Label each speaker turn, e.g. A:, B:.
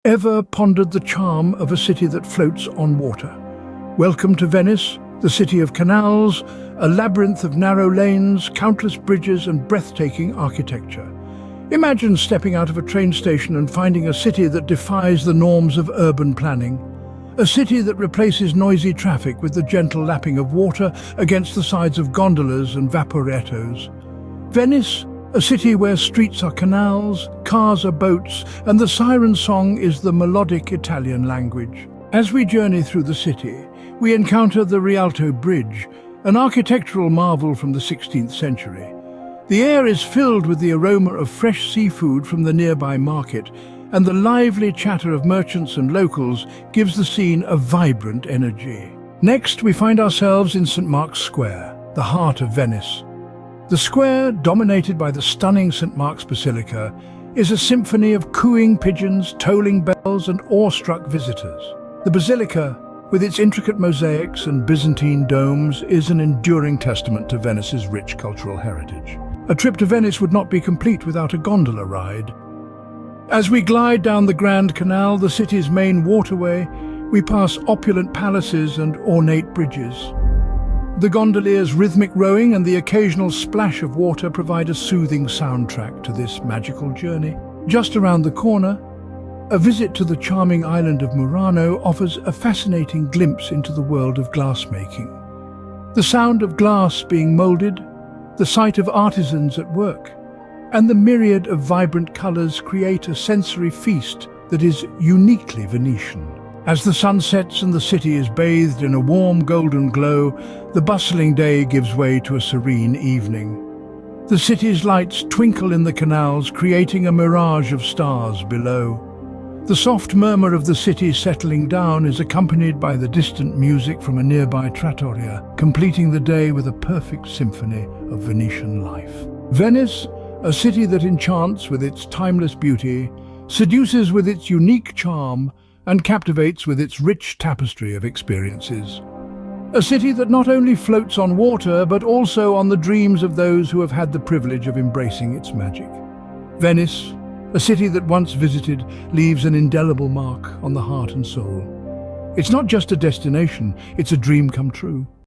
A: Ever pondered the charm of a city that floats on water? Welcome to Venice, the city of canals, a labyrinth of narrow lanes, countless bridges and breathtaking architecture. Imagine stepping out of a train station and finding a city that defies the norms of urban planning. A city that replaces noisy traffic with the gentle lapping of water against the sides of gondolas and vaporettos. Venice, a city where streets are canals, cars are boats, and the siren song is the melodic Italian language. As we journey through the city, we encounter the Rialto Bridge, an architectural marvel from the 16th century. The air is filled with the aroma of fresh seafood from the nearby market, and the lively chatter of merchants and locals gives the scene a vibrant energy. Next, we find ourselves in St. Mark's Square, the heart of Venice. The square, dominated by the stunning St. Mark's Basilica, is a symphony of cooing pigeons, tolling bells, and awestruck visitors. The Basilica, with its intricate mosaics and Byzantine domes, is an enduring testament to Venice's rich cultural heritage. A trip to Venice would not be complete without a gondola ride. As we glide down the Grand Canal, the city's main waterway, we pass opulent palaces and ornate bridges. The gondolier's rhythmic rowing and the occasional splash of water provide a soothing soundtrack to this magical journey. Just around the corner, a visit to the charming island of Murano offers a fascinating glimpse into the world of glassmaking. The sound of glass being molded, the sight of artisans at work, and the myriad of vibrant colors create a sensory feast that is uniquely Venetian. As the sun sets and the city is bathed in a warm golden glow, the bustling day gives way to a serene evening. The city's lights twinkle in the canals, creating a mirage of stars below. The soft murmur of the city settling down is accompanied by the distant music from a nearby trattoria, completing the day with a perfect symphony of Venetian life. Venice, a city that enchants with its timeless beauty, seduces with its unique charm, and captivates with its rich tapestry of experiences. A city that not only floats on water, but also on the dreams of those who have had the privilege of embracing its magic. Venice, a city that once visited, leaves an indelible mark on the heart and soul. It's not just a destination, it's a dream come true.